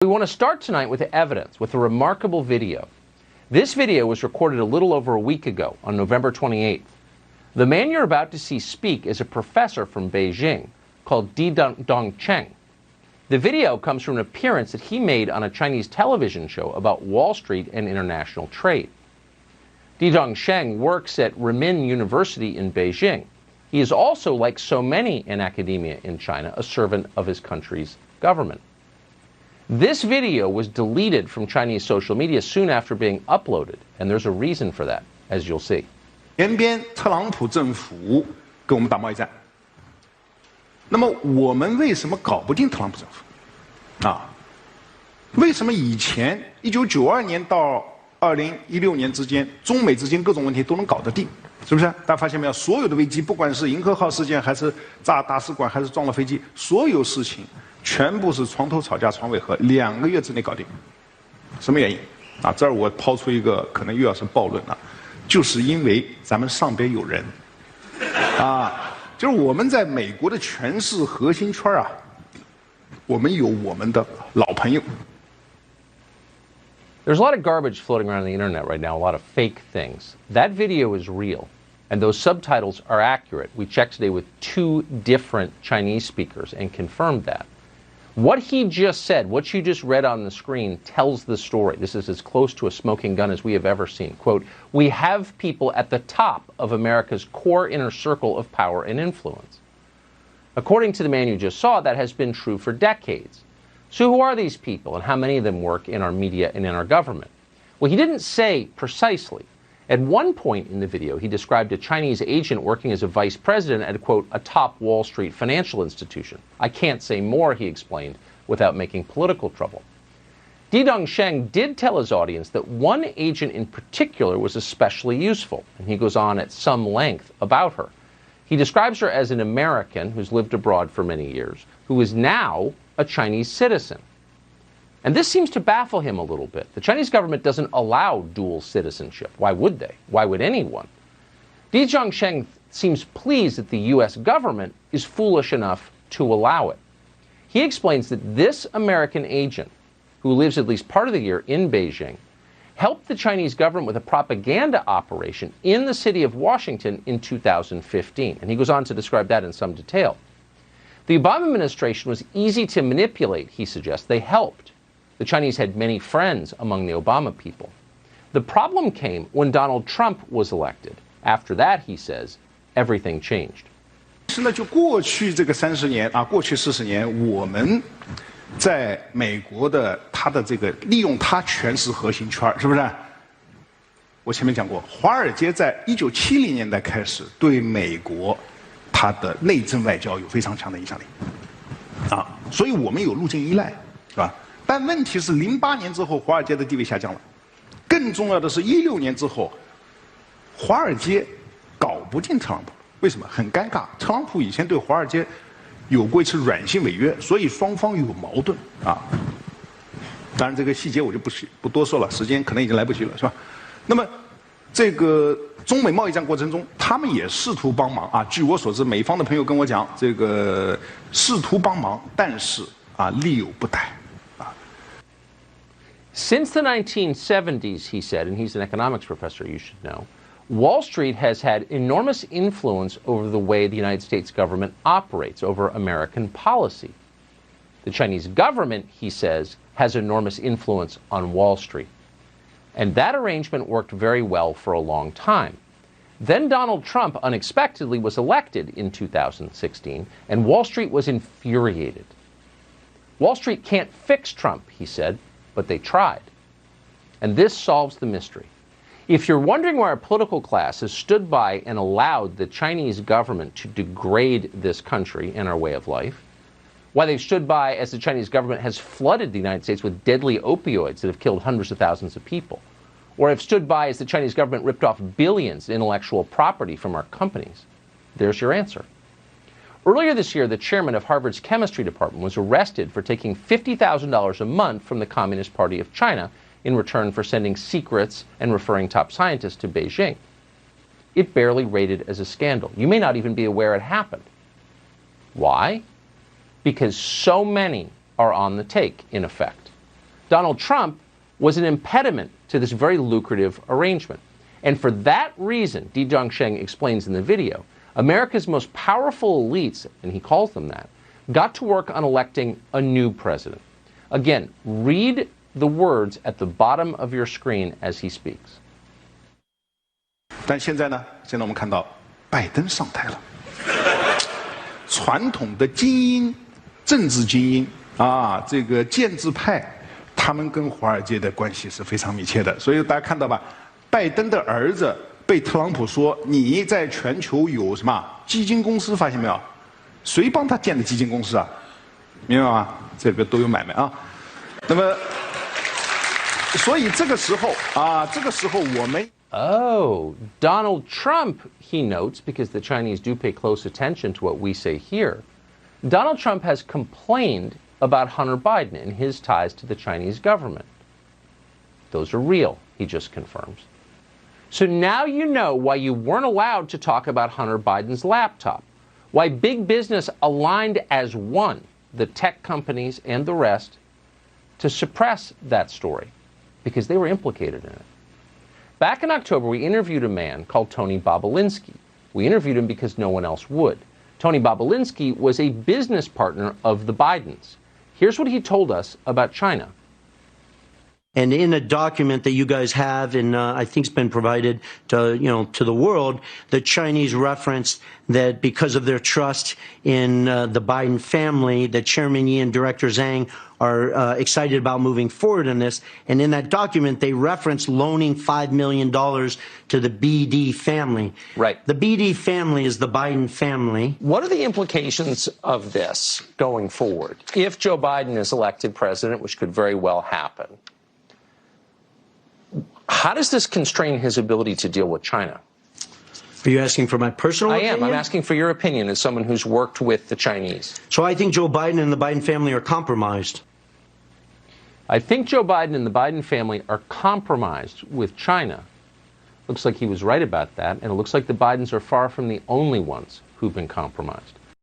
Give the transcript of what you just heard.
We want to start tonight with evidence, with a remarkable video. This video was recorded a little over a week ago, on November 28th. The man you're about to see speak is a professor from Beijing called Dong Cheng. The video comes from an appearance that he made on a Chinese television show about Wall Street and international trade. Dong Cheng works at Renmin University in Beijing. He is also, like so many in academia in China, a servant of his country's government. This video was deleted from Chinese social media soon after being uploaded, and there's a reason for that, as you'll see. 前边特朗普政府跟我们打贸易战，那么我们为什么搞不定特朗普政府？啊，为什么以前1992年到2016年之间，中美之间各种问题都能搞得定？是不是？大家发现没有？所有的危机，不管是银河号事件，还是炸大使馆，还是撞了飞机，所有事情。 全部是床头吵架床尾和，2个月之内搞定。什么原因？啊，这儿我抛出一个可能又要是暴论了，就是因为咱们上边有人，啊，就是我们在美国的权势核心圈啊，我们有我们的老朋友。 There's a lot of garbage floating around the internet right now, a lot of fake things. That video is real, and those subtitles are accurate. We checked today with 2 different Chinese speakers and confirmed that. What he just said, what you just read on the screen, tells the story. This is as close to a smoking gun as we have ever seen. Quote, we have people at the top of America's core inner circle of power and influence. According to the man you just saw, that has been true for decades. So who are these people, and how many of them work in our media and in our government? Well, he didn't say precisely. At one point in the video, he described a Chinese agent working as a vice president at, quote, a top Wall Street financial institution. I can't say more, he explained, without making political trouble. Dong Cheng did tell his audience that one agent in particular was especially useful, and he goes on at some length about her. He describes her as an American who's lived abroad for many years, who is now a Chinese citizen. And this seems to baffle him a little bit. The Chinese government doesn't allow dual citizenship. Why would they? Why would anyone? Dong Cheng seems pleased that the U.S. government is foolish enough to allow it. He explains that this American agent, who lives at least part of the year in Beijing, helped the Chinese government with a propaganda operation in the city of Washington in 2015. And he goes on to describe that in some detail. The Obama administration was easy to manipulate, he suggests. They helped. The Chinese had many friends among the Obama people. The problem came when Donald Trump was elected. After that, he says, everything changed. 是呢，就过去这个30年啊，过去40年，我们在美国的他的这个利用他权势核心圈，是不是？我前面讲过，华尔街在1970年代开始对美国它的内政外交有非常强的影响力，啊，所以我们有路径依赖，是吧？ 但问题是，08年之后，华尔街的地位下降了。更重要的是，16年之后，华尔街搞不定特朗普，为什么？很尴尬。特朗普以前对华尔街有过一次软性违约，所以双方有矛盾啊。当然，这个细节我就不多说了，时间可能已经来不及了，是吧？那么，这个中美贸易战过程中，他们也试图帮忙啊。据我所知，美方的朋友跟我讲，这个试图帮忙，但是啊，力有不逮。 Since the 1970s, he said, and he's an economics professor, you should know, Wall Street has had enormous influence over the way the United States government operates, over American policy. The Chinese government, he says, has enormous influence on Wall Street. And that arrangement worked very well for a long time. Then Donald Trump unexpectedly was elected in 2016, and Wall Street was infuriated. Wall Street can't fix Trump, he said, but they tried. And this solves the mystery. If you're wondering why our political class has stood by and allowed the Chinese government to degrade this country and our way of life, why they've stood by as the Chinese government has flooded the United States with deadly opioids that have killed hundreds of thousands of people, or have stood by as the Chinese government ripped off billions in intellectual property from our companies, there's your answer. Earlier this year, the chairman of Harvard's chemistry department was arrested for taking $50,000 a month from the Communist Party of China in return for sending secrets and referring top scientists to Beijing. It barely rated as a scandal. You may not even be aware it happened. Why? Because so many are on the take, in effect. Donald Trump was an impediment to this very lucrative arrangement. And for that reason, Di Zhangsheng explains in the video, America's most powerful elites, and he calls them that, got to work on electing a new president. Again, read the words at the bottom of your screen as he speaks. 但现在呢？现在我们看到拜登上台了，传统的精英、政治精英啊，这个建制派，他们跟华尔街的关系是非常密切的。所以大家看到吧，拜登的儿子被特朗普说你在全球有什么基金公司，发现没有？谁帮他建的基金公司啊？明白吗？这个都有买卖啊。那么，所以这个时候啊，这个时候我们。Oh, Donald Trump, he notes, because the Chinese do pay close attention to what we say here, Donald Trump has complained about Hunter Biden and his ties to the Chinese government. Those are real, he just confirms. So now you know why you weren't allowed to talk about Hunter Biden's laptop, why big business aligned as one, the tech companies and the rest, to suppress that story, because they were implicated in it. Back in October, we interviewed a man called Tony Bobulinski. We interviewed him because no one else would. Tony Bobulinski was a business partner of the Bidens. Here's what he told us about China. And in a document that you guys have, and I think it's been provided to to the world, the Chinese referenced that because of their trust in the Biden family, that Chairman Yi and Director Zhang are excited about moving forward in this. And in that document, they referenced loaning $5 million to the BD family. Right. The BD family is the Biden family. What are the implications of this going forward? If Joe Biden is elected president, which could very well happen, how does this constrain his ability to deal with China? Are you asking for my personal opinion? I'm asking for your opinion as someone who's worked with the Chinese. So I think Joe Biden and the Biden family are compromised. I think Joe Biden and the Biden family are compromised with China. Looks like he was right about that, and it looks like the Bidens are far from the only ones who've been compromised.